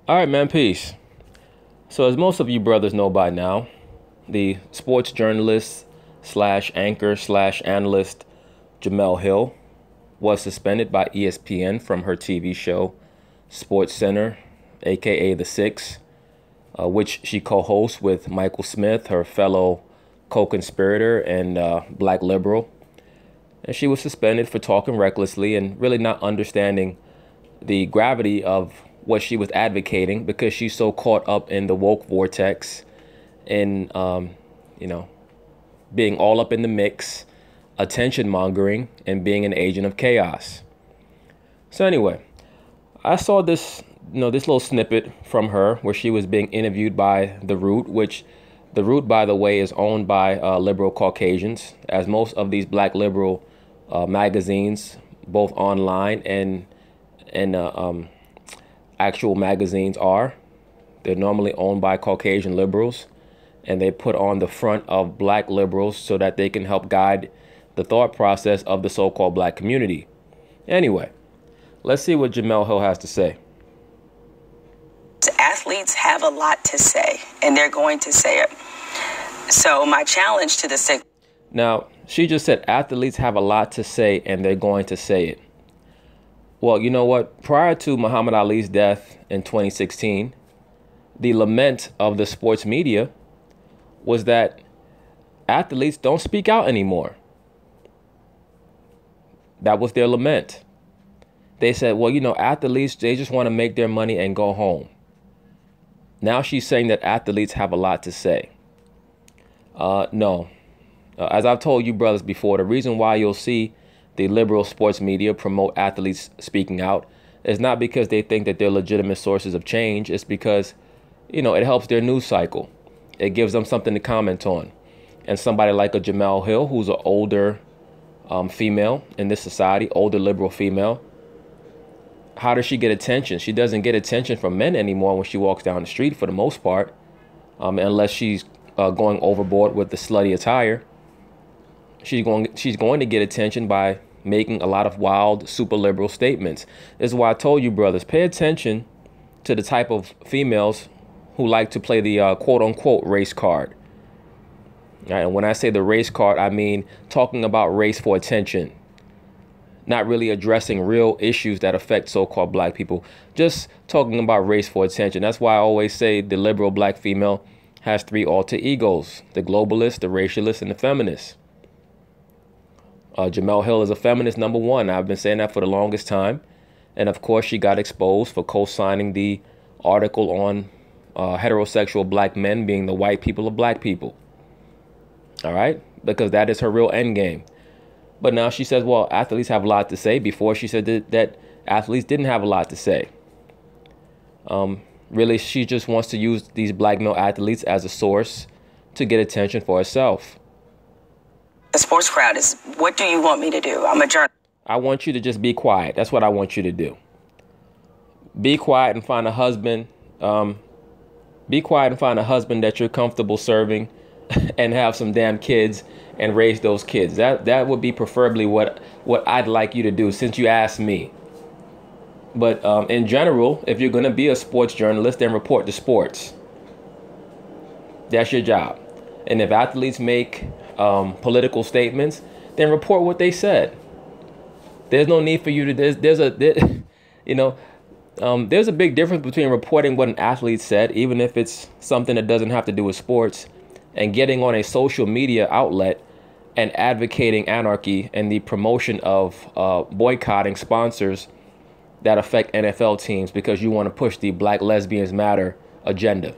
All right, man, peace. So, as most of you brothers know by now, the sports journalist slash anchor slash analyst Jemele Hill was suspended by ESPN from her TV show Sports Center, aka The Six, which she co-hosts with Michael Smith, her fellow co-conspirator and black liberal. And she was suspended for talking recklessly and really not understanding the gravity of what she was advocating because she's so caught up in the woke vortex in, being all up in the mix, attention mongering, and being an agent of chaos. So anyway, I saw this little snippet from her where she was being interviewed by The Root, which The Root, by the way, is owned by liberal Caucasians, as most of these black liberal magazines, both online and actual magazines are. They're normally owned by Caucasian liberals, and they put on the front of black liberals so that they can help guide the thought process of the so-called black community. Anyway, let's see what Jemele Hill has to say. Athletes have a lot to say, and they're going to say it. So my challenge to the six. Now, she just said athletes have a lot to say, and they're going to say it. Well, you know what? Prior to Muhammad Ali's death in 2016, the lament of the sports media was that athletes don't speak out anymore. That was their lament. They said, well, athletes, they just want to make their money and go home. Now she's saying that athletes have a lot to say. No. As I've told you brothers before, the reason why you'll see the liberal sports media promote athletes speaking out is not because they think that they're legitimate sources of change. It's because, it helps their news cycle. It gives them something to comment on. And somebody like a Jemele Hill, who's an older female in this society, older liberal female, how does she get attention? She doesn't get attention from men anymore when she walks down the street, for the most part, unless she's going overboard with the slutty attire. She's going to get attention by making a lot of wild, super liberal statements. This is why I told you, brothers, pay attention to the type of females who like to play the quote unquote race card. All right, and when I say the race card, I mean talking about race for attention, not really addressing real issues that affect so-called black people, just talking about race for attention. That's why I always say the liberal black female has three alter egos: the globalist, the racialist, and the feminist. Jemele Hill is a feminist, number one. I've been saying that for the longest time. And of course, she got exposed for co-signing the article on heterosexual black men being the white people of black people. All right, because that is her real end game. But now she says, well, athletes have a lot to say. Before she said that athletes didn't have a lot to say. Really, she just wants to use these black male athletes as a source to get attention for herself. The sports crowd is, what do you want me to do? I'm a journalist. I want you to just be quiet. That's what I want you to do. Be quiet and find a husband. Be quiet and find a husband that you're comfortable serving and have some damn kids and raise those kids. That would be preferably what I'd like you to do, since you asked me. But in general, if you're going to be a sports journalist, then report the sports. That's your job. And if athletes make political statements, then report what they said. There's no need for you to. There's a big difference between reporting what an athlete said, even if it's something that doesn't have to do with sports, and getting on a social media outlet and advocating anarchy and the promotion of boycotting sponsors that affect NFL teams because you want to push the Black Lesbians Matter agenda.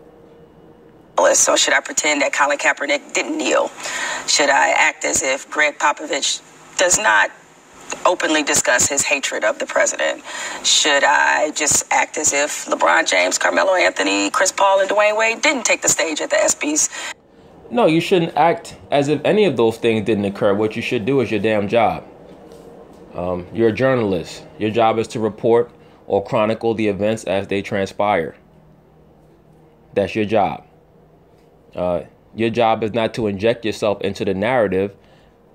So should I pretend that Colin Kaepernick didn't kneel? Should I act as if Greg Popovich does not openly discuss his hatred of the president? Should I just act as if LeBron James, Carmelo Anthony, Chris Paul, and Dwayne Wade didn't take the stage at the ESPYs? No, you shouldn't act as if any of those things didn't occur. What you should do is your damn job. You're a journalist. Your job is to report or chronicle the events as they transpire. That's your job. Your job is not to inject yourself into the narrative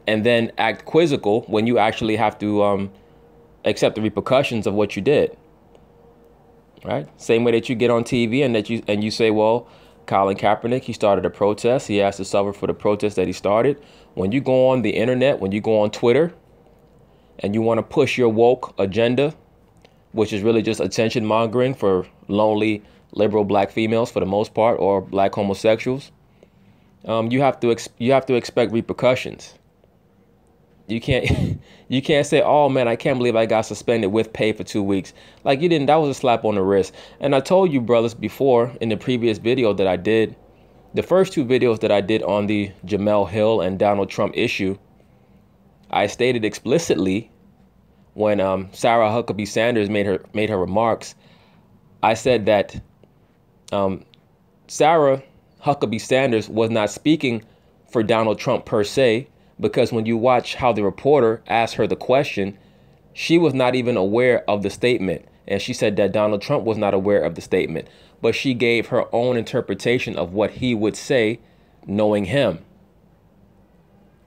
and then act quizzical when you actually have to accept the repercussions of what you did. right? Same way that you get on TV and you say, well, Colin Kaepernick, he started a protest. He has to suffer for the protest that he started. When you go on the internet, when you go on Twitter and you want to push your woke agenda, which is really just attention mongering for lonely liberal black females for the most part, or black homosexuals, you have to expect repercussions. You can't say, oh man, I can't believe I got suspended with pay for 2 weeks. Like, you didn't. That was a slap on the wrist. And I told you brothers before in the previous video that I did, the first two videos that I did on the Jemele Hill and Donald Trump issue, I stated explicitly when Sarah Huckabee Sanders made her remarks, I said that Sarah Huckabee Sanders was not speaking for Donald Trump per se, because when you watch how the reporter asked her the question, she was not even aware of the statement. And she said that Donald Trump was not aware of the statement, but she gave her own interpretation of what he would say, knowing him.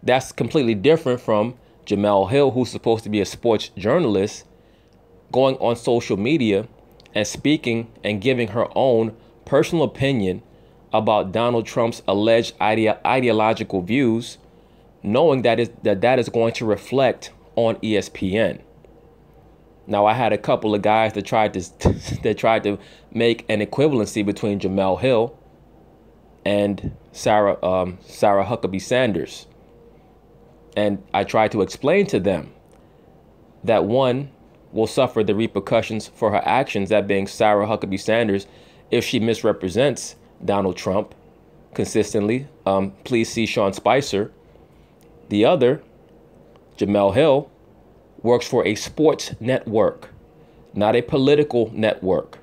That's completely different from Jemele Hill, who's supposed to be a sports journalist, going on social media and speaking and giving her own personal opinion about Donald Trump's alleged ideological views, knowing that is going to reflect on ESPN. Now, I had a couple of guys that tried to make an equivalency between Jemele Hill and Sarah Huckabee Sanders, and I tried to explain to them that one will suffer the repercussions for her actions, that being Sarah Huckabee Sanders, if she misrepresents Donald Trump consistently. Please see Sean Spicer. The other, Jemele Hill, works for a sports network, not a political network.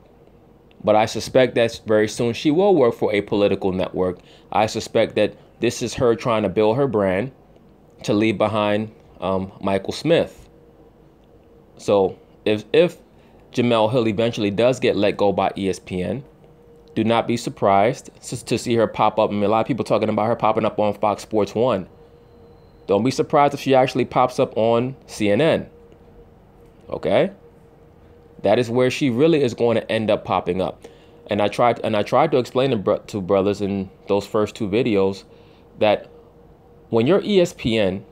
But I suspect that very soon she will work for a political network. I suspect that this is her trying to build her brand to leave behind Michael Smith. So if Jemele Hill eventually does get let go by ESPN, do not be surprised to see her pop up. I mean, a lot of people talking about her popping up on Fox Sports 1. Don't be surprised if she actually pops up on CNN. Okay? That is where she really is going to end up popping up. And I tried to explain to brothers in those first two videos that when you're ESPN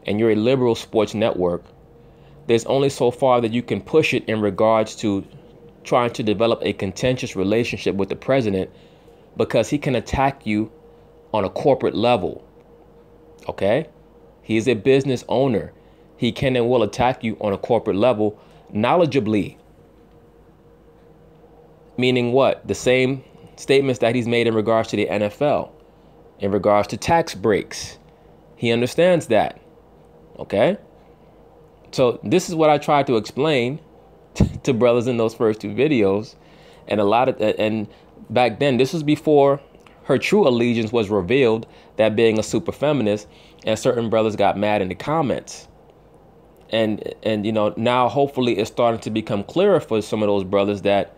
and you're a liberal sports network, there's only so far that you can push it in regards to trying to develop a contentious relationship with the president, because he can attack you on a corporate level. Okay? He's a business owner. He can and will attack you on a corporate level knowledgeably. Meaning what? The same statements that he's made in regards to the NFL, in regards to tax breaks. He understands that. Okay? So this is what I tried to explain to brothers in those first two videos. And back then, this was before her true allegiance was revealed, that being a super feminist, and certain brothers got mad in the comments. And you know, now hopefully it's starting to become clearer for some of those brothers that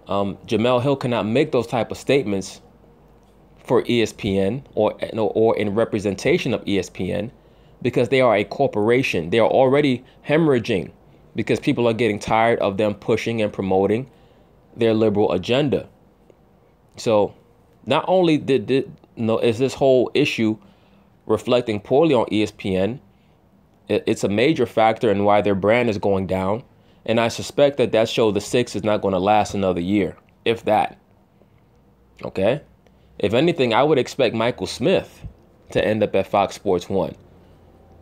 Jemele Hill cannot make those type of statements for ESPN or in representation of ESPN, because they are a corporation. They are already hemorrhaging because people are getting tired of them pushing and promoting their liberal agenda. So not only is this whole issue reflecting poorly on ESPN, it's a major factor in why their brand is going down. And I suspect that show, The Six, is not going to last another year, if that. Okay? If anything, I would expect Michael Smith to end up at Fox Sports 1.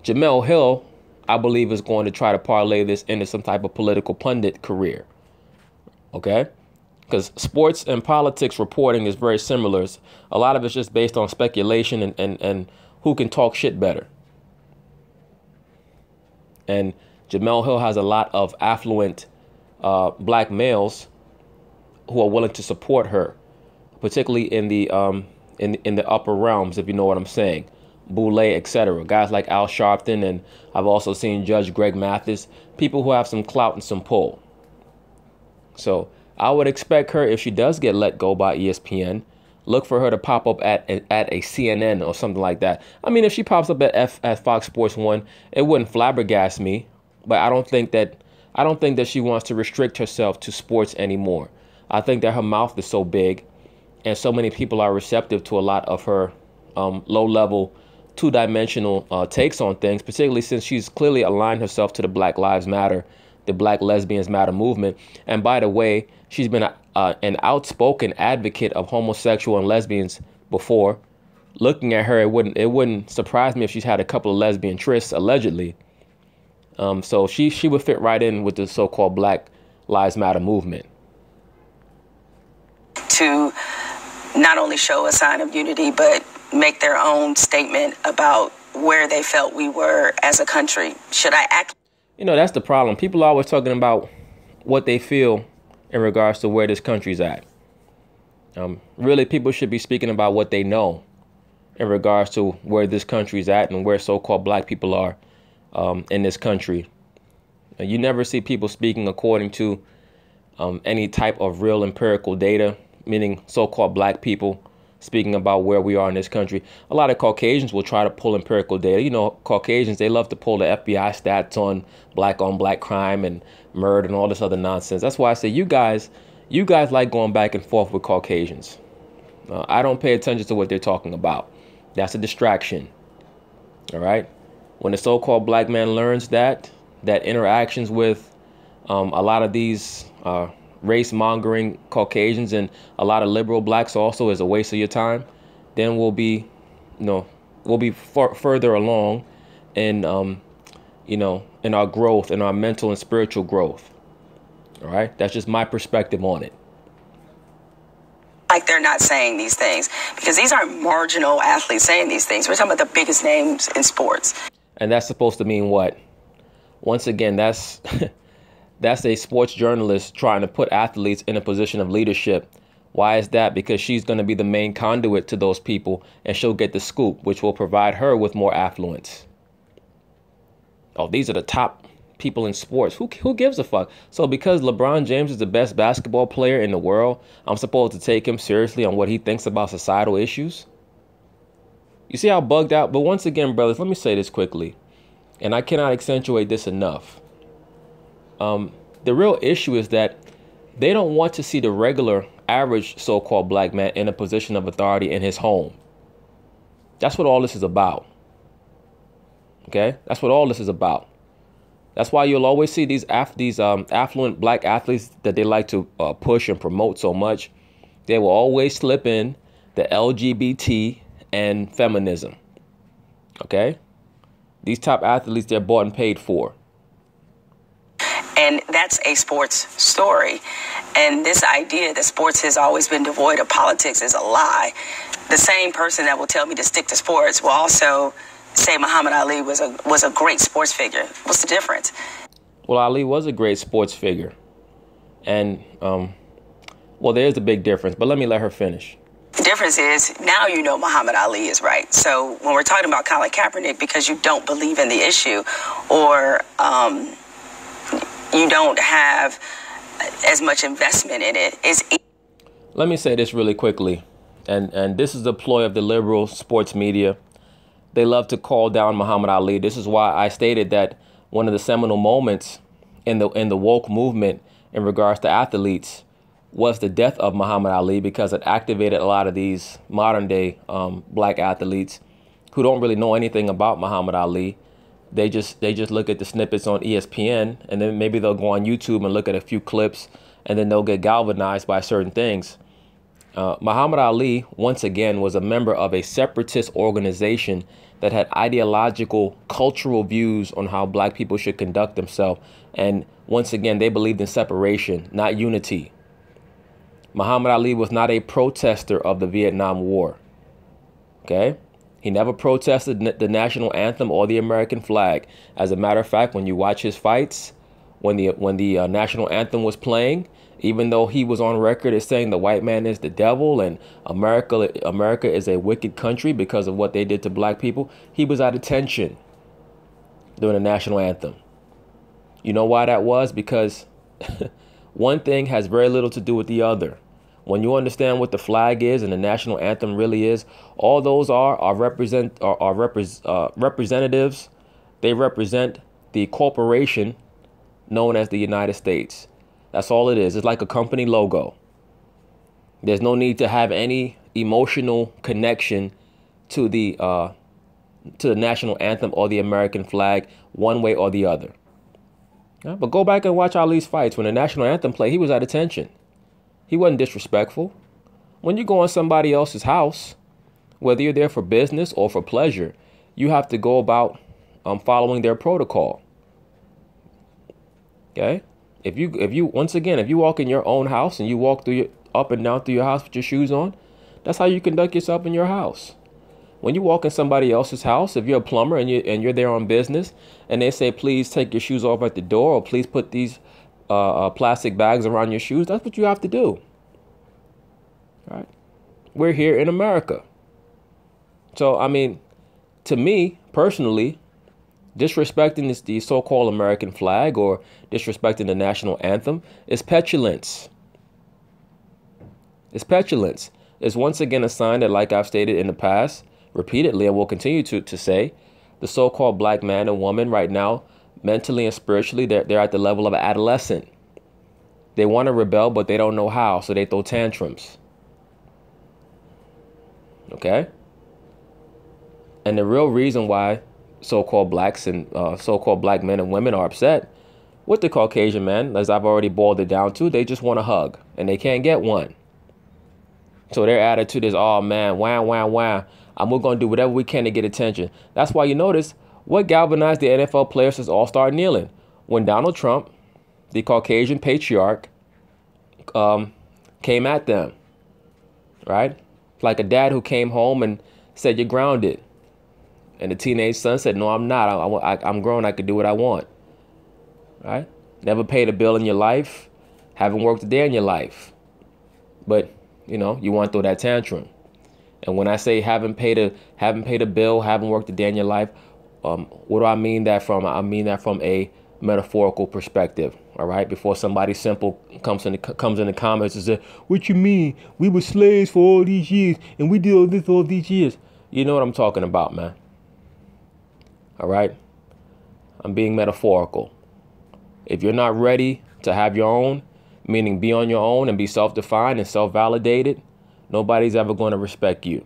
Jemele Hill, I believe, is going to try to parlay this into some type of political pundit career. Okay? Because sports and politics reporting is very similar. A lot of it's just based on speculation and who can talk shit better. And Jemele Hill has a lot of affluent black males who are willing to support her, particularly in the upper realms, if you know what I'm saying. Boulay, etc. Guys like Al Sharpton, and I've also seen Judge Greg Mathis, people who have some clout and some pull. So I would expect her, if she does get let go by ESPN, look for her to pop up at a CNN or something like that. I mean, if she pops up at Fox Sports 1, it wouldn't flabbergast me, but I don't think that I don't think that she wants to restrict herself to sports anymore. I think that her mouth is so big and so many people are receptive to a lot of her low-level, two-dimensional takes on things, particularly since she's clearly aligned herself to the Black Lives Matter, the Black Lesbians Matter movement. And by the way, she's been an outspoken advocate of homosexual and lesbians before. Looking at her, it wouldn't surprise me if she's had a couple of lesbian trysts, allegedly. So she would fit right in with the so-called Black Lives Matter movement. To not only show a sign of unity, but make their own statement about where they felt we were as a country. Should I act? You know, that's the problem. People are always talking about what they feel in regards to where this country's at. Really, people should be speaking about what they know in regards to where this country's at and where so-called black people are in this country. You never see people speaking according to any type of real empirical data, meaning so-called black people speaking about where we are in this country. A lot of Caucasians will try to pull empirical data. You know, Caucasians, they love to pull the FBI stats on black crime and murder and all this other nonsense. That's why I say you guys like going back and forth with Caucasians. I don't pay attention to what they're talking about. That's a distraction. All right. When the so-called black man learns that interactions with a lot of these race-mongering Caucasians and a lot of liberal blacks also is a waste of your time, then we'll be further along in in our growth, in our mental and spiritual growth. All right, that's just my perspective on it. Like they're not saying these things, because these aren't marginal athletes saying these things. We're talking about the biggest names in sports. And that's supposed to mean what? Once again, that's a sports journalist trying to put athletes in a position of leadership. Why is that? Because she's going to be the main conduit to those people, and she'll get the scoop, which will provide her with more affluence. Oh, these are the top people in sports. Who gives a fuck? So because LeBron James is the best basketball player in the world, I'm supposed to take him seriously on what he thinks about societal issues? You see how bugged out? But once again, brothers, let me say this quickly, and I cannot accentuate this enough. The real issue is that they don't want to see the regular, average so-called black man in a position of authority in his home. That's what all this is about. Okay? That's what all this is about. That's why you'll always see these affluent black athletes that they like to push and promote so much. They will always slip in the LGBT and feminism. Okay? These top athletes, they're bought and paid for. And that's a sports story. And this idea that sports has always been devoid of politics is a lie. The same person that will tell me to stick to sports will also say Muhammad Ali was a great sports figure. What's the difference? Well, Ali was a great sports figure. And, well, there's a big difference, but let me let her finish. The difference is now you know Muhammad Ali is right. So when we're talking about Colin Kaepernick, because you don't believe in the issue, or you don't have as much investment in it, is. Let me say this really quickly, and this is the ploy of the liberal sports media. They love to call down Muhammad Ali. This is why I stated that one of the seminal moments in the woke movement in regards to athletes was the death of Muhammad Ali, because it activated a lot of these modern day black athletes who don't really know anything about Muhammad Ali. They just look at the snippets on ESPN, and then maybe they'll go on YouTube and look at a few clips, and then they'll get galvanized by certain things. Muhammad Ali, once again, was a member of a separatist organization that had ideological, cultural views on how black people should conduct themselves. And once again, they believed in separation, not unity. Muhammad Ali was not a protester of the Vietnam War. Okay? He never protested the national anthem or the American flag. As a matter of fact, when you watch his fights, when the national anthem was playing, even though he was on record as saying the white man is the devil and America is a wicked country because of what they did to black people, he was at attention during the national anthem. You know why that was? Because one thing has very little to do with the other. When you understand what the flag is and the national anthem really is, all those are representatives. They represent the corporation known as the United States. That's all it is. It's like a company logo. There's no need to have any emotional connection to the national anthem or the American flag one way or the other. Yeah, but go back and watch Ali's fights. When the national anthem played, he was at attention. He wasn't disrespectful. When you go on somebody else's house, whether you're there for business or for pleasure, you have to go about following their protocol. Okay? If you once again, if you walk in your own house and you walk up and down through your house with your shoes on, that's how you conduct yourself in your house. When you walk in somebody else's house, if you're a plumber and you're there on business, and they say, please take your shoes off at the door, or please put these plastic bags around your shoes, that's what you have to do. All right? We're here in America. So, I mean, to me personally, disrespecting the so-called American flag or disrespecting the national anthem is petulance. It's petulance. It's once again a sign that, like I've stated in the past, repeatedly, and will continue to say, the so-called black man and woman right now, mentally and spiritually, they're at the level of an adolescent. They want to rebel, but they don't know how, so they throw tantrums. Okay? And the real reason why so-called blacks and so-called black men and women are upset with the Caucasian man, as I've already boiled it down to, they just want a hug, and they can't get one. So their attitude is, oh man, wah, wah, wah. And we're going to do whatever we can to get attention. That's why you notice what galvanized the NFL players is all start kneeling. When Donald Trump, the Caucasian patriarch, came at them, right? Like a dad who came home and said, you're grounded. And the teenage son said, no, I'm not. I'm grown. I can do what I want. Right? Never paid a bill in your life. Haven't worked a day in your life. But, you know, you want to throw that tantrum. And when I say haven't paid a bill, haven't worked a day in your life, what do I mean that from? I mean that from a metaphorical perspective. All right. Before somebody simple comes in the comments and says, what you mean? We were slaves for all these years and we did all this all these years. You know what I'm talking about, man. All right. I'm being metaphorical. If you're not ready to have your own, meaning be on your own and be self-defined and self-validated, nobody's ever going to respect you.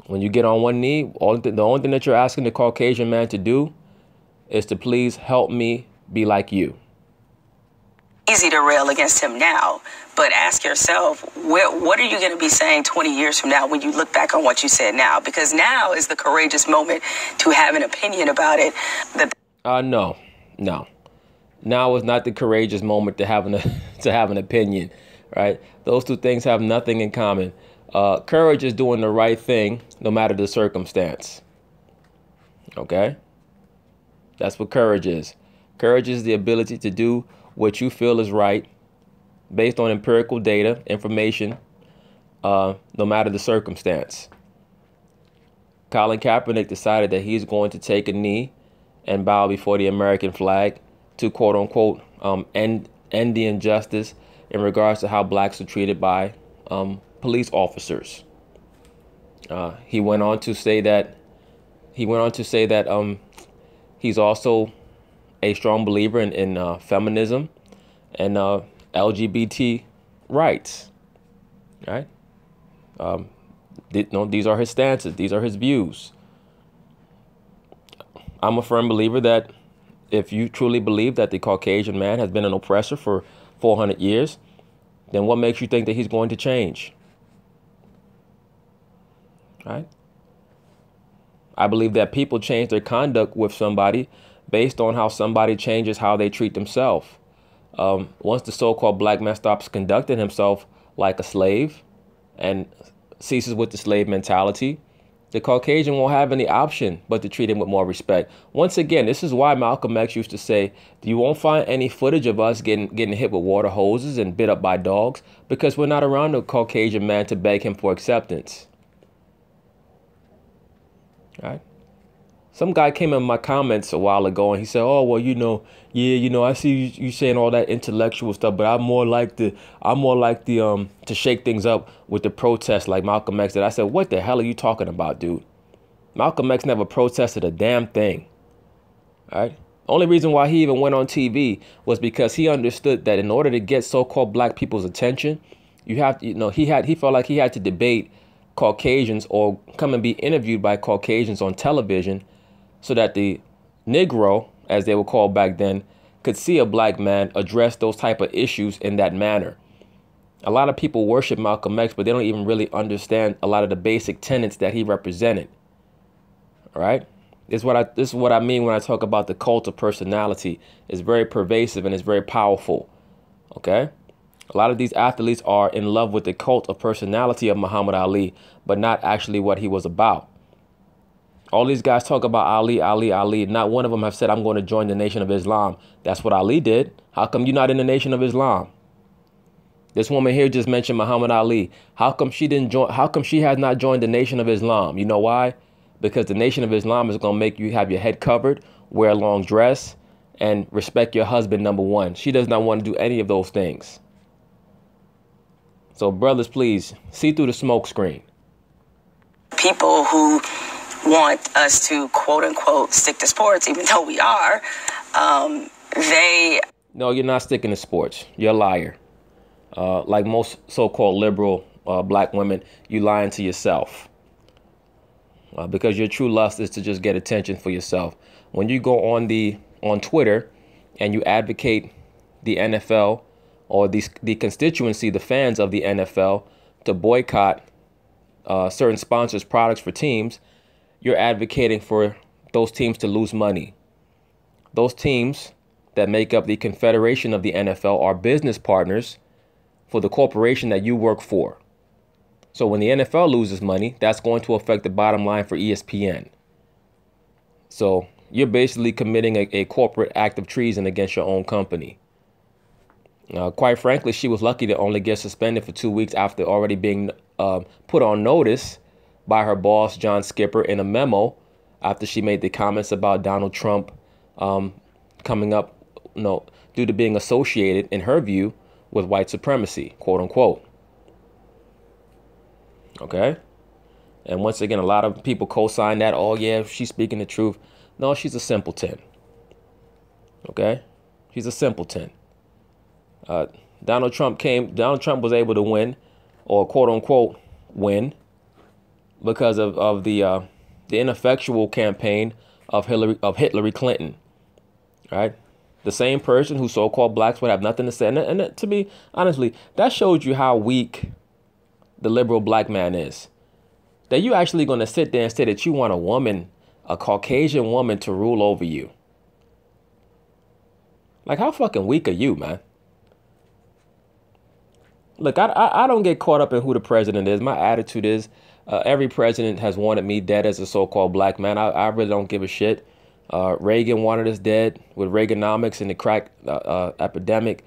When you get on one knee, the only thing that you're asking the Caucasian man to do is to please help me be like you. Easy to rail against him now, but ask yourself, what are you going to be saying 20 years from now when you look back on what you said now? Because now is the courageous moment to have an opinion about it. No. Now is not the courageous moment to have an opinion, right? Those two things have nothing in common. Courage is doing the right thing no matter the circumstance. Okay? That's what courage is. Courage is the ability to do what you feel is right based on empirical data, information, no matter the circumstance. Colin Kaepernick decided that he's going to take a knee and bow before the American flag to, quote unquote, end the injustice in regards to how blacks are treated by police officers. He went on to say that he's also a strong believer in feminism and LGBT rights. Right? These are his stances. These are his views. I'm a firm believer that if you truly believe that the Caucasian man has been an oppressor for 400 years, then what makes you think that he's going to change? Right? I believe that people change their conduct with somebody based on how somebody changes how they treat themselves. Once the so-called black man stops conducting himself like a slave and ceases with the slave mentality, the Caucasian won't have any option but to treat him with more respect. Once again, this is why Malcolm X used to say, you won't find any footage of us getting hit with water hoses and bit up by dogs because we're not around the Caucasian man to beg him for acceptance. Right? Some guy came in my comments a while ago and he said, oh, well, I see you saying all that intellectual stuff, but I'm more like the to shake things up with the protest like Malcolm X did. I said, what the hell are you talking about, dude? Malcolm X never protested a damn thing. All right. Only reason why he even went on TV was because he understood that in order to get so-called black people's attention, you have to, he felt like he had to debate Caucasians or come and be interviewed by Caucasians on television so that the Negro, as they were called back then, could see a black man address those type of issues in that manner. A lot of people worship Malcolm X, but they don't even really understand a lot of the basic tenets that he represented. All right. This is what I mean when I talk about the cult of personality. It's very pervasive and it's very powerful. OK, a lot of these athletes are in love with the cult of personality of Muhammad Ali, but not actually what he was about. All these guys talk about Ali, Ali, Ali. Not one of them have said, I'm going to join the Nation of Islam. That's what Ali did. How come you're not in the Nation of Islam? This woman here just mentioned Muhammad Ali. How come she didn't join? How come she has not joined the Nation of Islam? You know why? Because the Nation of Islam is going to make you have your head covered, wear a long dress, and respect your husband, number one. She does not want to do any of those things. So brothers, please see through the smoke screen. People who want us to, quote unquote, stick to sports, even though we are, No, you're not sticking to sports. You're a liar. Like most so-called liberal black women, you lying to yourself. Because your true lust is to just get attention for yourself. When you go on Twitter and you advocate the NFL or the constituency, the fans of the NFL, to boycott certain sponsors' products for teams, you're advocating for those teams to lose money. Those teams that make up the confederation of the NFL are business partners for the corporation that you work for. So when the NFL loses money, that's going to affect the bottom line for ESPN. So you're basically committing a corporate act of treason against your own company. Quite frankly, she was lucky to only get suspended for 2 weeks after already being put on notice by her boss, John Skipper, in a memo after she made the comments about Donald Trump coming up, due to being associated, in her view, with white supremacy, quote unquote. OK, and once again, a lot of people co-sign that. Oh, yeah, she's speaking the truth. No, she's a simpleton. OK, she's a simpleton. Donald Trump was able to win, or quote unquote win, because of the ineffectual campaign of Hillary Clinton. Right. The same person who so-called blacks would have nothing to say. And to me, honestly, that shows you how weak the liberal black man is. That you actually going to sit there and say that you want a woman, a Caucasian woman, to rule over you. Like, how fucking weak are you, man? Look, I don't get caught up in who the president is. My attitude is every president has wanted me dead as a so-called black man. I really don't give a shit. Reagan wanted us dead with Reaganomics and the crack epidemic.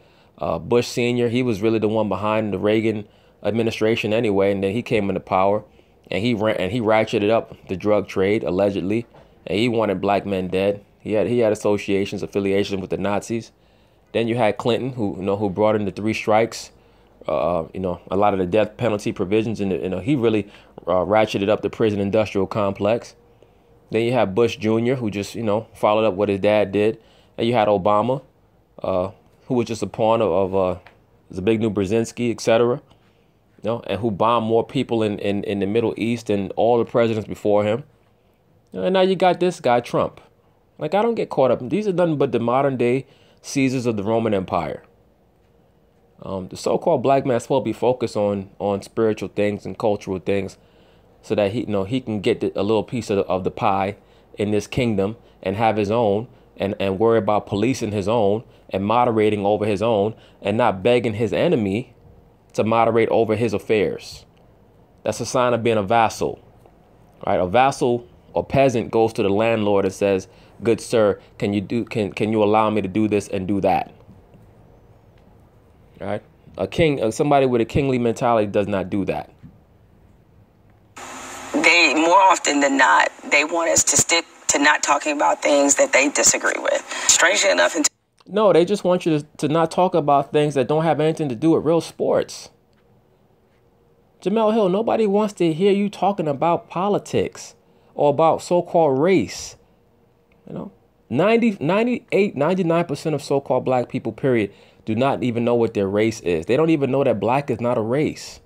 Bush Sr., he was really the one behind the Reagan administration anyway. And then he came into power and he ratcheted up the drug trade, allegedly. And he wanted black men dead. He had associations, affiliations with the Nazis. Then you had Clinton, who brought in the 3 strikes. A lot of the death penalty provisions, and he really ratcheted up the prison industrial complex. Then you have Bush Jr., who just followed up what his dad did, and you had Obama, who was just a pawn of Zbigniew Brzezinski, etc. And who bombed more people in the Middle East than all the presidents before him. And now you got this guy Trump. Like, I don't get caught up. These are nothing but the modern day Caesars of the Roman Empire. The so-called black man is supposed to be focused on spiritual things and cultural things, so that he can get a little piece of the pie in this kingdom and have his own, and worry about policing his own and moderating over his own, and not begging his enemy to moderate over his affairs. That's a sign of being a vassal, right? A vassal or peasant goes to the landlord and says, "Good sir, can you allow me to do this and do that?" Right? A king, somebody with a kingly mentality, does not do that. They, more often than not, they want us to stick to not talking about things that they disagree with. Strangely enough, no, they just want you to not talk about things that don't have anything to do with real sports. Jemele Hill, nobody wants to hear you talking about politics or about so-called race. 98, 99% of so-called black people, period, do not even know what their race is. They don't even know that black is not a race.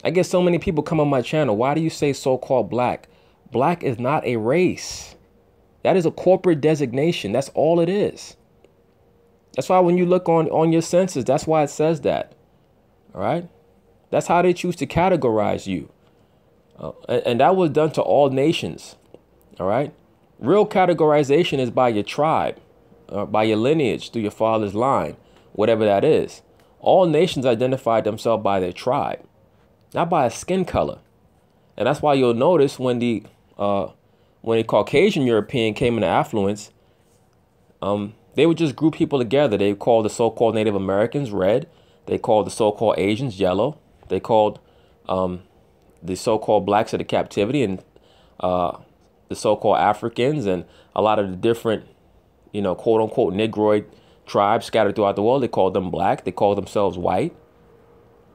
I get so many people come on my channel. Why do you say so-called black? Black is not a race. That is a corporate designation. That's all it is. That's why when you look on your census, that's why it says that. All right. That's how they choose to categorize you. And that was done to all nations. All right. Real categorization is by your tribe, by your lineage, through your father's line, whatever that is. All nations identify themselves by their tribe, not by a skin color. And that's why you'll notice when the Caucasian European came into affluence, they would just group people together. They called the so-called Native Americans red. They called the so-called Asians yellow. They called the so-called blacks of the captivity and the so-called Africans and a lot of the different, quote unquote Negroid tribes scattered throughout the world. They called them black. They called themselves white.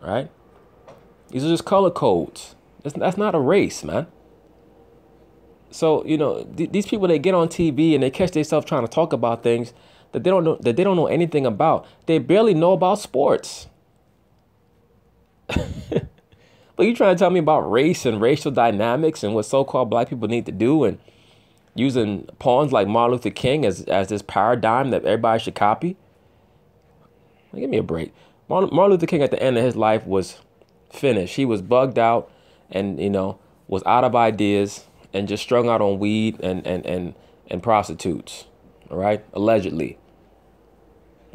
Right? These are just color codes. That's not a race, man. So, these people, they get on TV and they catch themselves trying to talk about things that they don't know anything about. They barely know about sports. But you trying to tell me about race and racial dynamics and what so-called black people need to do, and using pawns like Martin Luther King as this paradigm that everybody should copy? Give me a break. Martin Luther King at the end of his life was finished. He was bugged out and, was out of ideas and just strung out on weed and prostitutes. All right. Allegedly.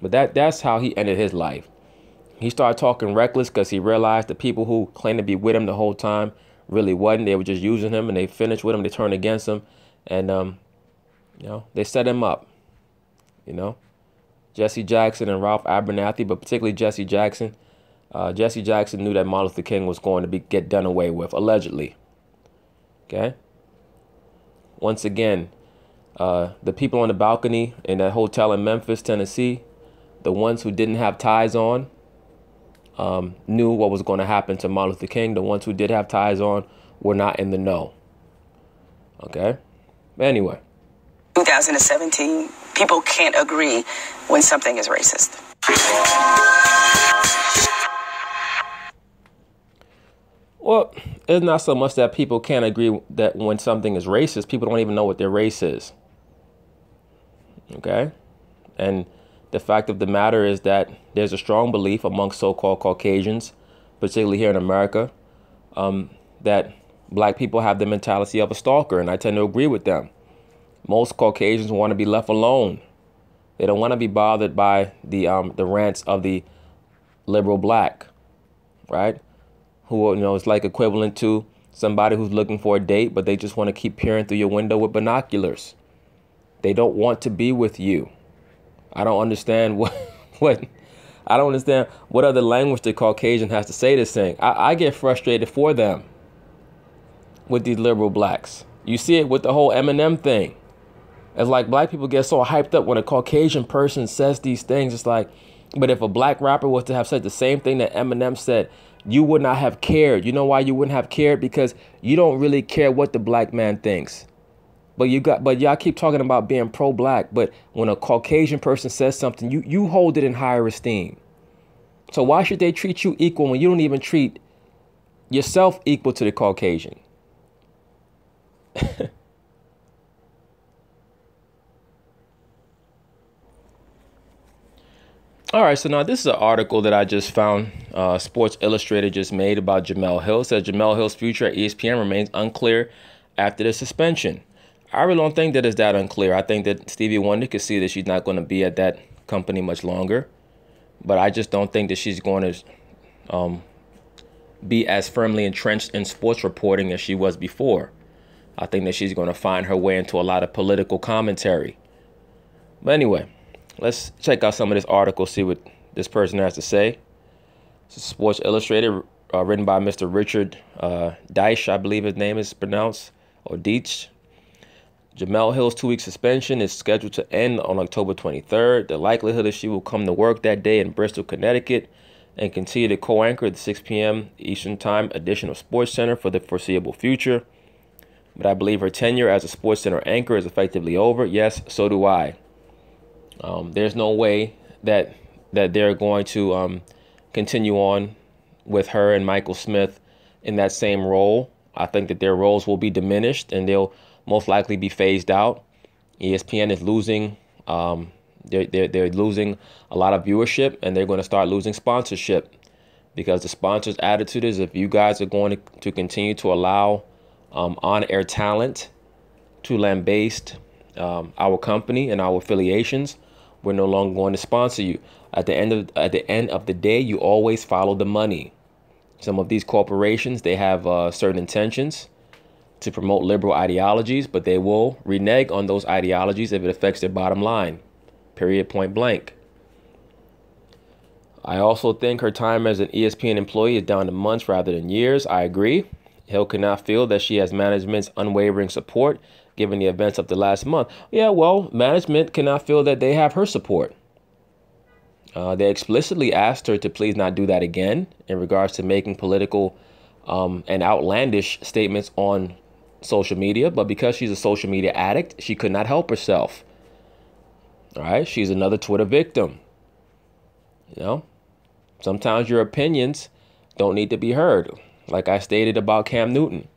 But that's how he ended his life. He started talking reckless because he realized the people who claimed to be with him the whole time really wasn't. They were just using him, and they finished with him. They turned against him, and they set him up. Jesse Jackson and Ralph Abernathy, but particularly Jesse Jackson. Jesse Jackson knew that Martin Luther King was going to get done away with, allegedly. Okay. Once again, the people on the balcony in that hotel in Memphis, Tennessee, the ones who didn't have ties on, knew what was going to happen to Martin Luther King. The ones who did have ties on were not in the know. Okay. Anyway. 2017, people can't agree when something is racist. Well, it's not so much that people can't agree that when something is racist, people don't even know what their race is. Okay. And the fact of the matter is that there's a strong belief amongst so-called Caucasians, particularly here in America, that black people have the mentality of a stalker. And I tend to agree with them. Most Caucasians want to be left alone. They don't want to be bothered by the rants of the liberal black, right? Who, is like equivalent to somebody who's looking for a date, but they just want to keep peering through your window with binoculars. They don't want to be with you. I don't understand what I don't understand what other language the Caucasian has to say this thing. I get frustrated for them with these liberal blacks. You see it with the whole Eminem thing. It's like black people get so hyped up when a Caucasian person says these things. It's like, but if a black rapper was to have said the same thing that Eminem said, you would not have cared. You know why you wouldn't have cared? Because you don't really care what the black man thinks. But y'all keep talking about being pro-black. But when a Caucasian person says something, you hold it in higher esteem. So why should they treat you equal when you don't even treat yourself equal to the Caucasian? All right, so now this is an article that I just found. Sports Illustrated just made about Jemele Hill. It says Jemele Hill's future at ESPN remains unclear after the suspension. I really don't think that it's that unclear. I think that Stevie Wonder could see that she's not going to be at that company much longer. But I just don't think that she's going to be as firmly entrenched in sports reporting as she was before. I think that she's going to find her way into a lot of political commentary. But anyway, let's check out some of this article, see what this person has to say. This is Sports Illustrated, written by Mr. Richard Deitch, I believe his name is pronounced, or Deitch. Jemele Hill's 2-week suspension is scheduled to end on October 23rd. The likelihood is she will come to work that day in Bristol, Connecticut, and continue to co-anchor the 6 p.m. Eastern Time edition of SportsCenter for the foreseeable future. but I believe her tenure as a SportsCenter anchor is effectively over. Yes, so do I. There's no way that they're going to continue on with her and Michael Smith in that same role. I think that their roles will be diminished and they'll most likely be phased out. ESPN is losing, they're losing a lot of viewership, and they're going to start losing sponsorship, because the sponsors' attitude is, if you guys are going to continue to allow on-air talent to lambaste our company and our affiliations, we're no longer going to sponsor you. At the end of the day, you always follow the money. Some of these corporations, they have certain intentions to promote liberal ideologies, but they will renege on those ideologies if it affects their bottom line. Period, point blank. I also think her time as an ESPN employee is down to months rather than years. I agree. Hill cannot feel that she has management's unwavering support given the events of the last month. Yeah, well, management cannot feel that they have her support. They explicitly asked her to please not do that again in regards to making political and outlandish statements on social media. But because she's a social media addict, she could not help herself. All right. She's another Twitter victim. You know, sometimes your opinions don't need to be heard. Like I stated about Cam Newton,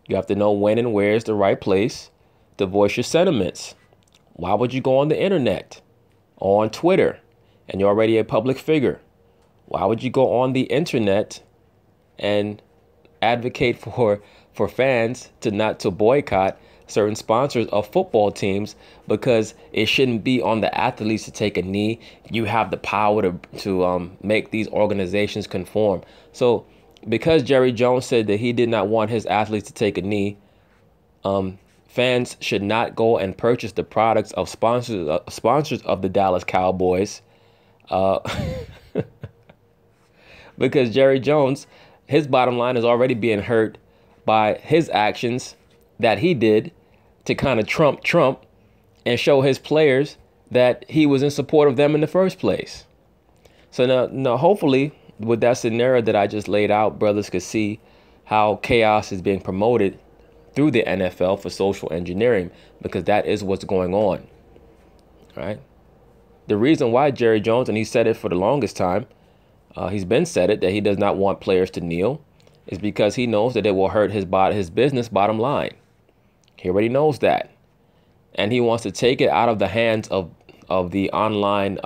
you have to know when and where is the right place to voice your sentiments. Why would you go on the internet or on Twitter and you're already a public figure? Why would you go on the internet and advocate for fans to boycott certain sponsors of football teams, because it shouldn't be on the athletes to take a knee? You have the power to make these organizations conform. So because Jerry Jones said that he did not want his athletes to take a knee, fans should not go and purchase the products of sponsors of the Dallas Cowboys, because Jerry Jones, his bottom line is already being hurt by his actions that he did to kind of Trump and show his players that he was in support of them in the first place. So now hopefully with that scenario that I just laid out, brothers could see how chaos is being promoted through the NFL for social engineering, because that is what's going on. All right. The reason why Jerry Jones, and he said it for the longest time, he's been said it, that he does not want players to kneel, is because he knows that it will hurt his business bottom line. He already knows that. And he wants to take it out of the hands of the online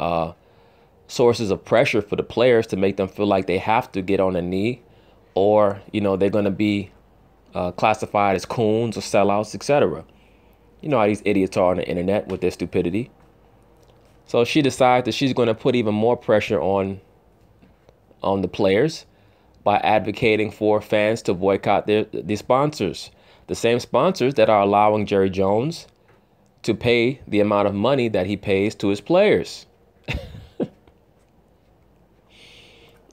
sources of pressure for the players to make them feel like they have to get on a knee, or, you know, they're going to be classified as coons or sellouts, etc. You know how these idiots are on the internet with their stupidity. So she decides that she's going to put even more pressure on the players by advocating for fans to boycott the sponsors. The same sponsors that are allowing Jerry Jones to pay the amount of money that he pays to his players.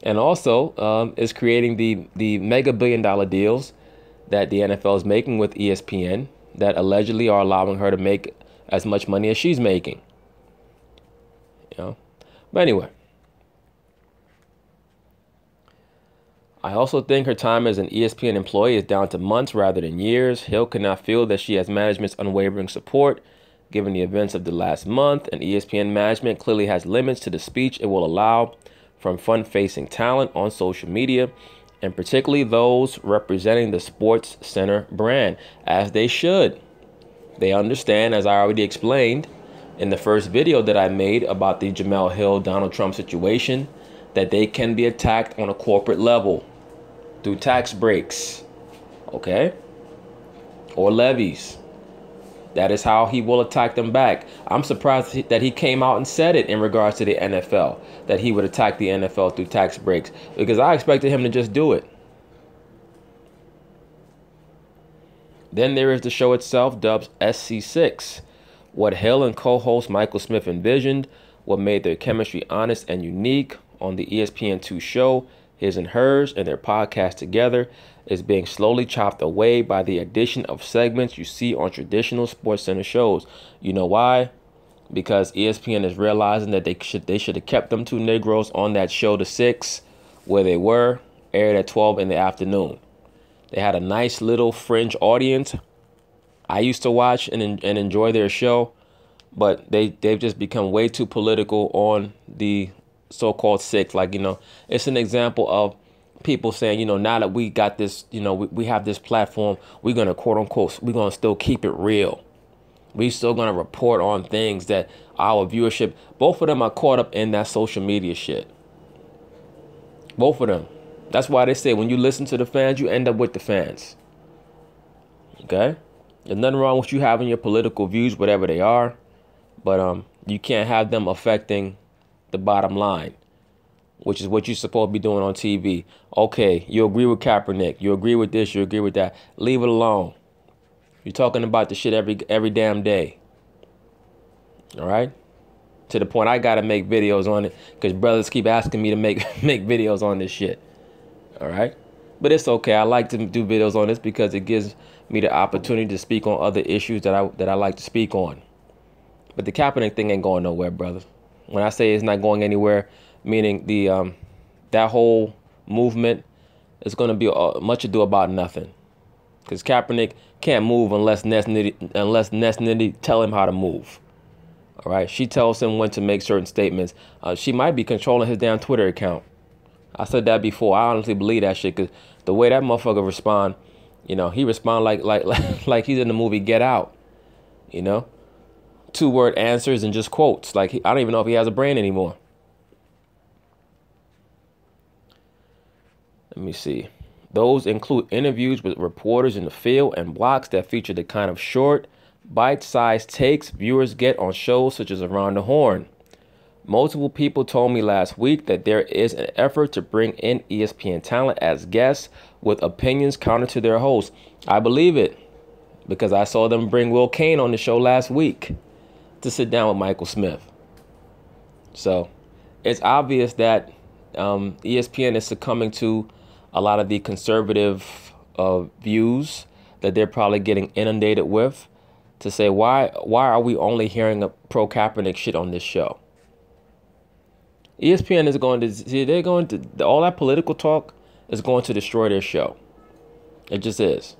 And also is creating the mega $billion deals that the NFL is making with ESPN that allegedly are allowing her to make as much money as she's making. You know? But anyway, I also think her time as an ESPN employee is down to months rather than years. Hill cannot feel that she has management's unwavering support given the events of the last month, and ESPN management clearly has limits to the speech it will allow from front-facing talent on social media, and particularly those representing the SportsCenter brand, as they should. They understand, as I already explained in the first video that I made about the Jemele Hill Donald Trump situation, that they can be attacked on a corporate level through tax breaks, okay, or levies. That is how he will attack them back. I'm surprised that he came out and said it in regards to the NFL, that he would attack the NFL through tax breaks, because I expected him to just do it. Then there is the show itself, dubbed SC6. What Hill and co-host Michael Smith envisioned, what made their chemistry honest and unique on the ESPN2 show, His and Hers, and their podcast together, is being slowly chopped away by the addition of segments you see on traditional SportsCenter shows. You know why? Because ESPN is realizing that they should have kept them two Negroes on that show, The Six, where they were, aired at 12 in the afternoon. They had a nice little fringe audience, I used to watch and enjoy their show, but they've just become way too political on the so-called six. Like, it's an example of people saying, now that we got this, we have this platform, we're going to quote unquote, we're going to still keep it real. We still going to report on things that our viewership, both of them are caught up in that social media shit. Both of them. That's why they say when you listen to the fans, you end up with the fans. Okay? There's nothing wrong with you having your political views, whatever they are. But you can't have them affecting the bottom line, which is what you're supposed to be doing on TV. Okay, you agree with Kaepernick. You agree with this. You agree with that. Leave it alone. You're talking about the shit every damn day. All right? To the point I got to make videos on it because brothers keep asking me to make videos on this shit. All right? But it's okay. I like to do videos on this because it gives me the opportunity to speak on other issues that I like to speak on. But the Kaepernick thing ain't going nowhere, brother. When I say it's not going anywhere, meaning the that whole movement is going to be much ado about nothing. Because Kaepernick can't move unless Ness Nitty tell him how to move. All right? She tells him when to make certain statements. She might be controlling his damn Twitter account. I said that before. I honestly believe that shit because the way that motherfucker respond, he respond like he's in the movie Get Out. 2-word answers and just quotes. Like I don't even know if he has a brain anymore. Let me see. Those include interviews with reporters in the field and blocks that feature the kind of short, bite-sized takes viewers get on shows such as Around the Horn. Multiple people told me last week that there is an effort to bring in ESPN talent as guests with opinions counter to their hosts. I believe it because I saw them bring Will Kane on the show last week to sit down with Michael Smith. So it's obvious that ESPN is succumbing to a lot of the conservative views that they're probably getting inundated with to say, why are we only hearing a pro Kaepernick shit on this show? ESPN is going to all that political talk is going to destroy their show. It just is.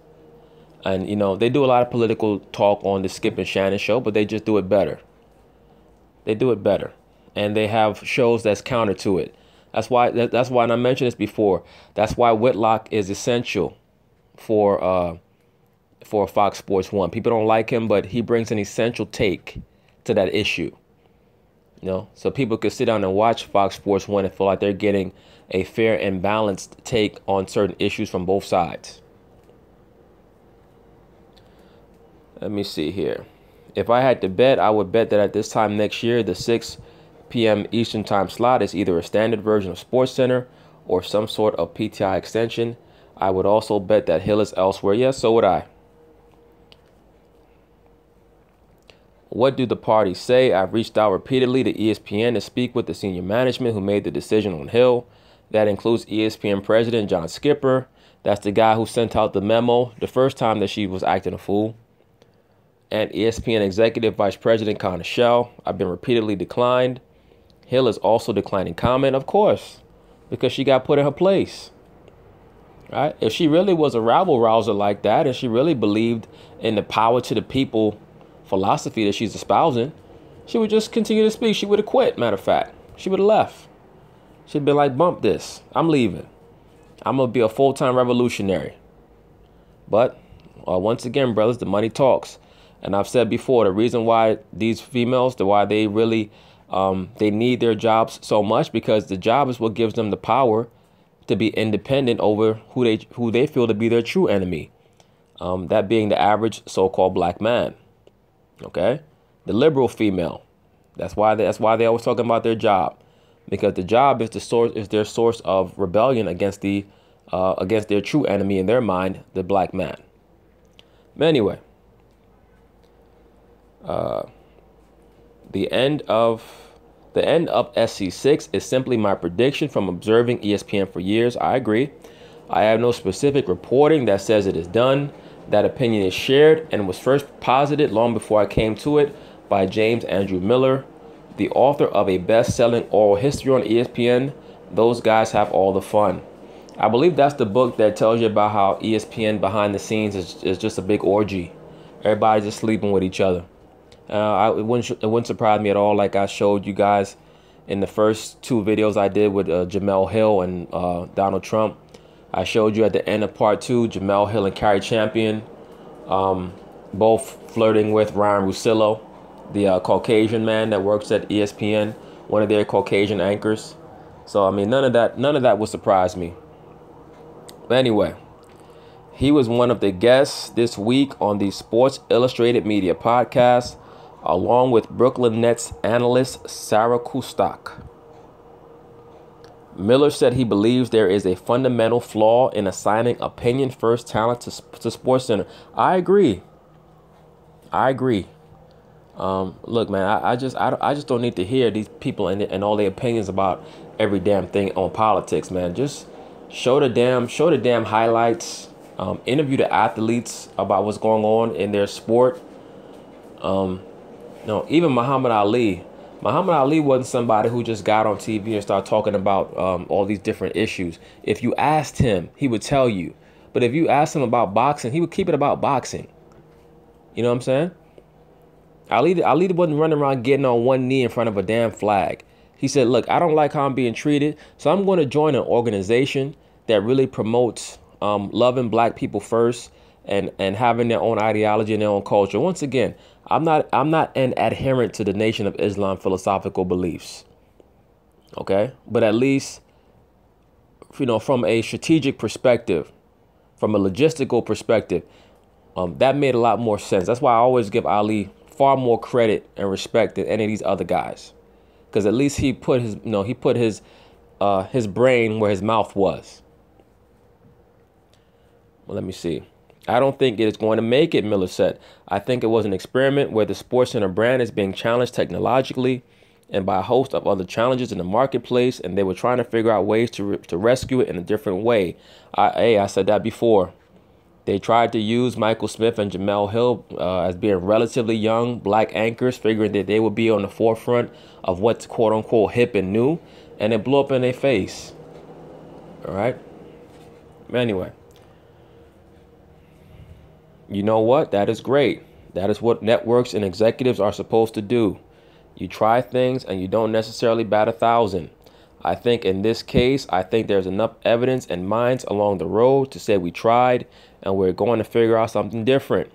And, they do a lot of political talk on the Skip and Shannon show, but they just do it better. They do it better. And they have shows that's counter to it. That's why, and I mentioned this before, that's why Whitlock is essential for Fox Sports 1. People don't like him, but he brings an essential take to that issue. So people could sit down and watch Fox Sports 1 and feel like they're getting a fair and balanced take on certain issues from both sides. Let me see here. If I had to bet, I would bet that at this time next year, the 6 p.m. Eastern time slot is either a standard version of SportsCenter or some sort of PTI extension. I would also bet that Hill is elsewhere. Yes, so would I. What do the parties say? I've reached out repeatedly to ESPN to speak with the senior management who made the decision on Hill. That includes ESPN president John Skipper. That's the guy who sent out the memo the first time that she was acting a fool. And ESPN executive vice president Connor Shell. I've been repeatedly declined. Hill is also declining comment, of course, because she got put in her place. Right? If she really was a rabble rouser like that, and she really believed in the power to the people philosophy that she's espousing, she would just continue to speak. She would have quit, matter of fact. She would have left. She'd been like, bump this. I'm leaving. I'm going to be a full-time revolutionary. But once again, brothers, the money talks. And I've said before, the reason why these females, why they really, they need their jobs so much, because the job is what gives them the power to be independent over who they feel to be their true enemy. That being the average so-called black man. Okay, the liberal female. That's why they always talking about their job, because the job is their source of rebellion against their true enemy in their mind, the black man. But anyway, the end of SC6 is simply my prediction from observing ESPN for years. I agree. I have no specific reporting that says it is done. That opinion is shared and was first posited long before I came to it by James Andrew Miller, the author of a best-selling oral history on ESPN. Those guys have all the fun. I believe that's the book that tells you about how ESPN behind the scenes is just a big orgy. Everybody's just sleeping with each other. It wouldn't surprise me at all. Like I showed you guys in the first 2 videos I did with Jemele Hill and Donald Trump. I showed you at the end of part 2, Jemele Hill and Carrie Champion, both flirting with Ryan Russillo, the Caucasian man that works at ESPN, one of their Caucasian anchors. So I mean, none of that would surprise me. But anyway, he was one of the guests this week on the Sports Illustrated Media podcast, along with Brooklyn Nets analyst Sarah Kustok. Miller said he believes there is a fundamental flaw in assigning opinion first talent to SportsCenter. I agree. Look, man, I just don't need to hear these people and all their opinions about every damn thing on politics, man. Just show the damn highlights. Interview the athletes about what's going on in their sport. Even Muhammad Ali. Muhammad Ali wasn't somebody who just got on TV and started talking about all these different issues. If you asked him, he would tell you. But if you asked him about boxing, he would keep it about boxing. You know what I'm saying? Ali wasn't running around getting on one knee in front of a damn flag. He said, look, I don't like how I'm being treated, so I'm going to join an organization that really promotes loving black people first and having their own ideology and their own culture. Once again, I'm not an adherent to the Nation of Islam philosophical beliefs. Okay? But at least, from a strategic perspective, from a logistical perspective, that made a lot more sense. That's why I always give Ali far more credit and respect than any of these other guys, because at least he put his brain where his mouth was. Well, let me see. I don't think it is going to make it, Miller said. I think it was an experiment where the SportsCenter brand is being challenged technologically and by a host of other challenges in the marketplace, and they were trying to figure out ways to rescue it in a different way. I said that before. They tried to use Michael Smith and Jemele Hill as being relatively young black anchors, figuring that they would be on the forefront of what's quote unquote hip and new, and it blew up in their face. All right. Anyway, you know what? That is great. That is what networks and executives are supposed to do. You try things and you don't necessarily bat 1,000. I think in this case, there's enough evidence and minds along the road to say we tried and we're going to figure out something different.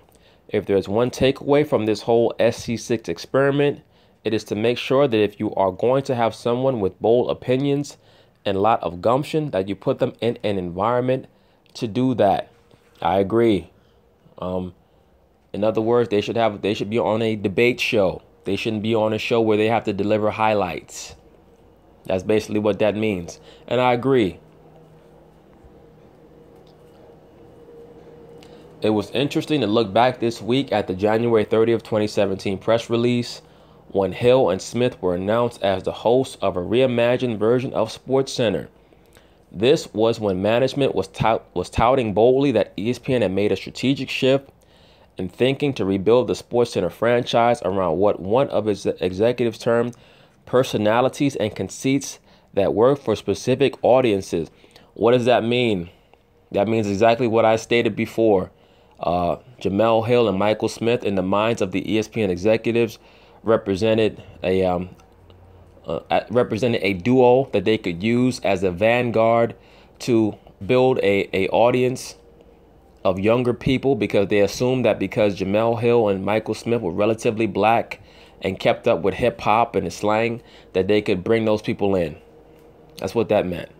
If there's one takeaway from this whole SC6 experiment, it is to make sure that if you are going to have someone with bold opinions and a lot of gumption, that you put them in an environment to do that. I agree. In other words, they should be on a debate show. They shouldn't be on a show where they have to deliver highlights. That's basically what that means. And I agree. It was interesting to look back this week at the January 30th, 2017 press release when Hill and Smith were announced as the hosts of a reimagined version of SportsCenter. This was when management was touting boldly that ESPN had made a strategic shift in thinking to rebuild the SportsCenter franchise around what one of its executives termed personalities and conceits that work for specific audiences. What does that mean? That means exactly what I stated before. Jemele Hill and Michael Smith, in the minds of the ESPN executives, represented a duo that they could use as a vanguard to build a audience of younger people, because they assumed that because Jemele Hill and Michael Smith were relatively black and kept up with hip hop and the slang, that they could bring those people in. That's what that meant.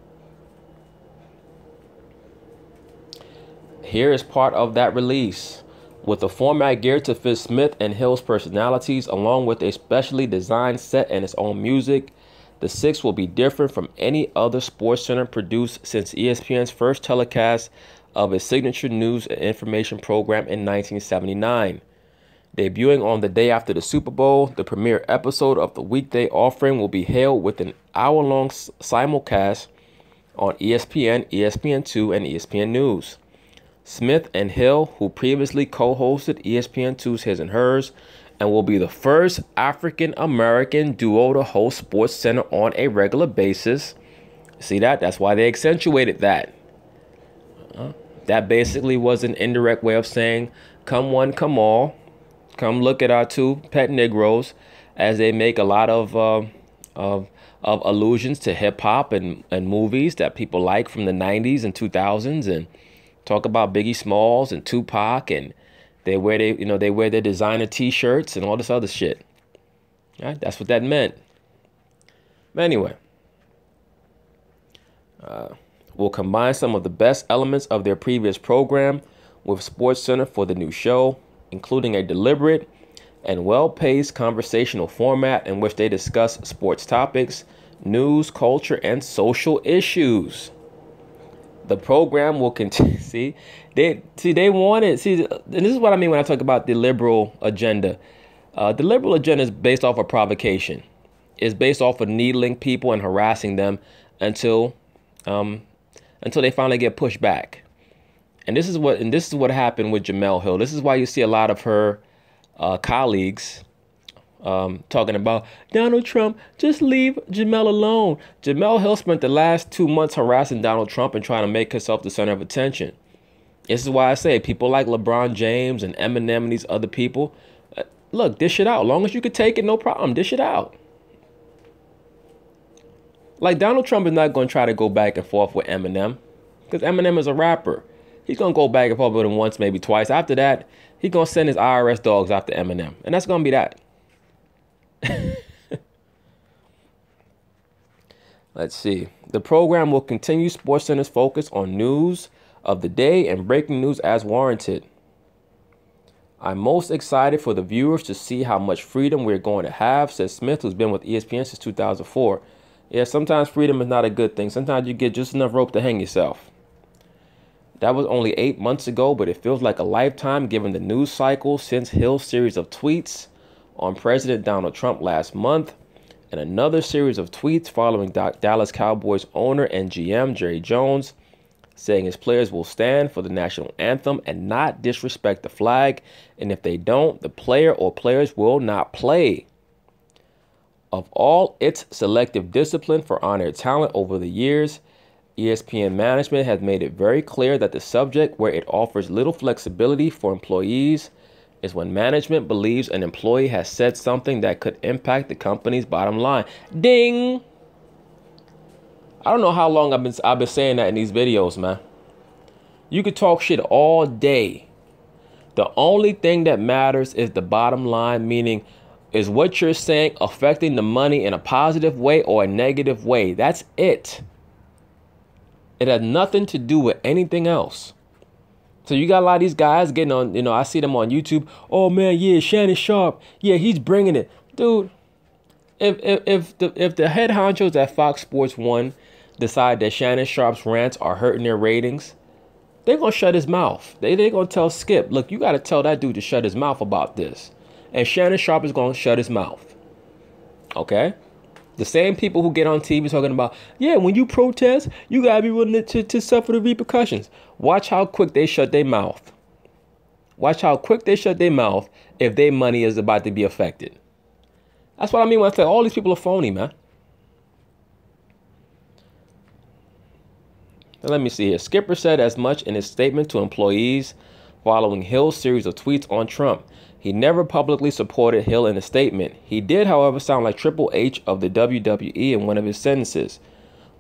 Here is part of that release. With a format geared to fit Smith and Hill's personalities, along with a specially designed set and its own music, the 6 will be different from any other SportsCenter produced since ESPN's first telecast of its signature news and information program in 1979. Debuting on the day after the Super Bowl, the premiere episode of the weekday offering will be hailed with an hour-long simulcast on ESPN, ESPN2, and ESPN News. Smith and Hill, who previously co-hosted ESPN2's His and Hers, and will be the first African-American duo to host SportsCenter on a regular basis. See that? That's why they accentuated that. That basically was an indirect way of saying come one, come all. Come look at our two pet Negroes as they make a lot of allusions to hip hop and movies that people like from the 90s and 2000s, and talk about Biggie Smalls and Tupac, and they wear their designer T-shirts and all this other shit. Right? That's what that meant. But anyway, we'll combine some of the best elements of their previous program with SportsCenter for the new show, including a deliberate and well-paced conversational format in which they discuss sports topics, news, culture, and social issues. The program will continue. They wanted. And this is what I mean when I talk about the liberal agenda. The liberal agenda is based off of provocation. It's based off of needling people and harassing them until they finally get pushed back. And this is what happened with Jemele Hill. This is why you see a lot of her colleagues talking about Donald Trump, just leave Jemele alone. Jemele Hill spent the last 2 months harassing Donald Trump and trying to make herself the center of attention. This is why I say people like LeBron James and Eminem and these other people, look, dish it out. As long as you could take it, no problem. Dish it out. Like, Donald Trump is not going to try to go back and forth with Eminem, because Eminem is a rapper. He's going to go back and forth with him once, maybe twice. After that, he's going to send his IRS dogs after Eminem. And that's going to be that. Let's see. The program will continue SportsCenter's focus on news of the day and breaking news as warranted. I'm most excited for the viewers to see how much freedom we're going to have, says Smith, who's been with ESPN since 2004. Yeah, sometimes freedom is not a good thing. Sometimes you get just enough rope to hang yourself. That was only 8 months ago, but it feels like a lifetime given the news cycle since Hill's series of tweets on President Donald Trump last month, and another series of tweets following Dallas Cowboys owner and GM Jerry Jones, saying his players will stand for the national anthem and not disrespect the flag, and if they don't, the player or players will not play. Of all its selective discipline for on-air talent over the years, ESPN management has made it very clear that the subject where it offers little flexibility for employees is when management believes an employee has said something that could impact the company's bottom line. Ding! I don't know how long I've been saying that in these videos, man. You could talk shit all day. The only thing that matters is the bottom line, meaning is what you're saying affecting the money in a positive way or a negative way. That's it. It has nothing to do with anything else. So you got a lot of these guys getting on, I see them on YouTube. Oh man, yeah, Shannon Sharpe. Yeah, he's bringing it. Dude, if the head honchos at Fox Sports 1 decide that Shannon Sharpe's rants are hurting their ratings, they're going to shut his mouth. They're going to tell Skip, look, you got to tell that dude to shut his mouth about this. And Shannon Sharpe is going to shut his mouth. Okay? The same people who get on TV talking about, yeah, when you protest, you got to be willing to suffer the repercussions. Watch how quick they shut their mouth. Watch how quick they shut their mouth if their money is about to be affected. That's what I mean when I say all these people are phony, man. Now, let me see here. Skipper said as much in his statement to employees following Hill's series of tweets on Trump. He never publicly supported Hill in a statement. He did, however, sound like Triple H of the WWE in one of his sentences.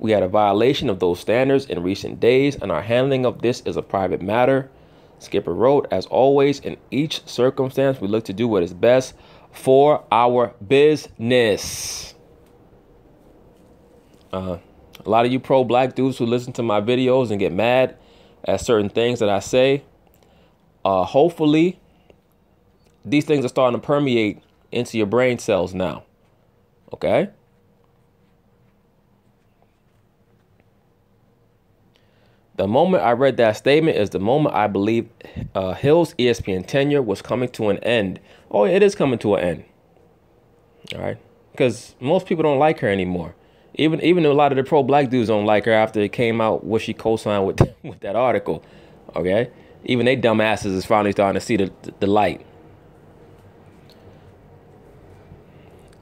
We had a violation of those standards in recent days, and our handling of this is a private matter. Skipper wrote, as always, in each circumstance, we look to do what is best for our business. A lot of you pro-black dudes who listen to my videos and get mad at certain things that I say, hopefully these things are starting to permeate into your brain cells now. Okay? The moment I read that statement is the moment I believe Hill's ESPN tenure was coming to an end. Oh, it is coming to an end. All right? Because most people don't like her anymore. Even a lot of the pro-black dudes don't like her after it came out what she co-signed with that article. Okay? Even they dumbasses is finally starting to see the light.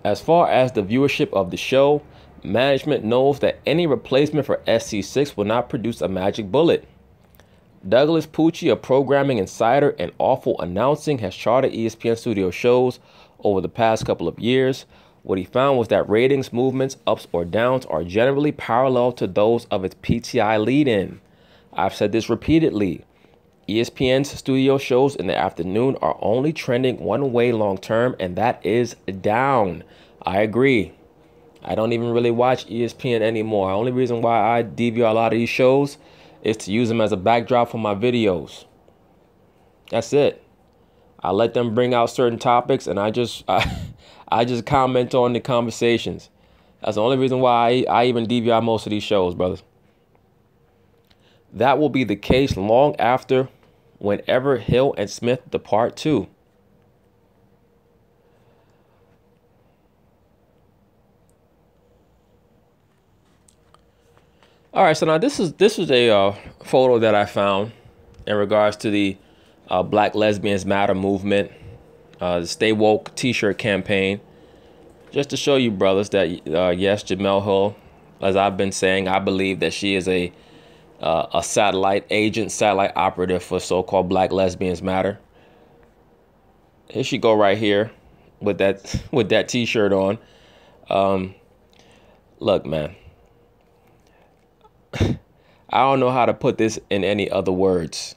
As far as the viewership of the show, management knows that any replacement for SC6 will not produce a magic bullet. Douglas Pucci, a programming insider and awful announcing, has charted ESPN studio shows over the past couple of years. What he found was that ratings movements, ups or downs, are generally parallel to those of its PTI lead-in. I've said this repeatedly. ESPN's studio shows in the afternoon are only trending one way long term, and that is down. I agree. I don't even really watch ESPN anymore. The only reason why I DVR a lot of these shows is to use them as a backdrop for my videos. That's it. I let them bring out certain topics, and I just comment on the conversations. That's the only reason why I even DVR most of these shows, brothers. That will be the case long after whenever Hill and Smith depart too. All right, so now this is a photo that I found in regards to the Black Lesbians Matter movement, the Stay Woke T-shirt campaign, just to show you, brothers, that yes, Jemele Hill, as I've been saying, I believe that she is a satellite agent, satellite operative for so-called Black Lesbians Matter. Here she go right here with that T-shirt on. Look, man, I don't know how to put this in any other words.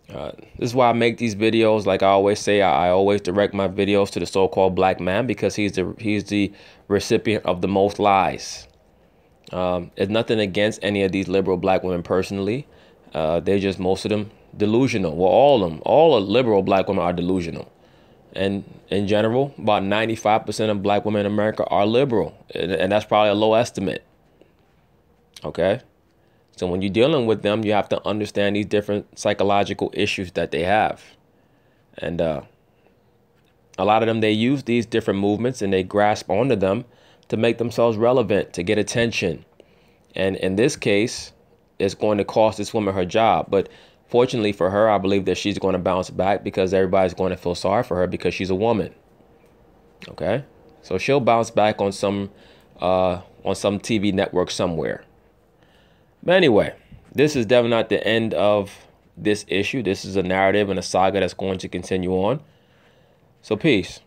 This is why I make these videos. Like I always say, I always direct my videos to the so-called black man because he's the recipient of the most lies. It's nothing against any of these liberal black women personally. They're just, most of them, delusional. Well, all of them, all the liberal black women are delusional. And in general, about 95% of black women in America are liberal. And that's probably a low estimate. Okay? So when you're dealing with them, you have to understand these different psychological issues that they have. And a lot of them, they use these different movements and they grasp onto them to make themselves relevant, to get attention. And in this case, it's going to cost this woman her job. But fortunately for her, I believe that she's going to bounce back because everybody's going to feel sorry for her because she's a woman. Okay? So she'll bounce back on some TV network somewhere. But anyway, this is definitely not the end of this issue. This is a narrative and a saga that's going to continue on. So peace.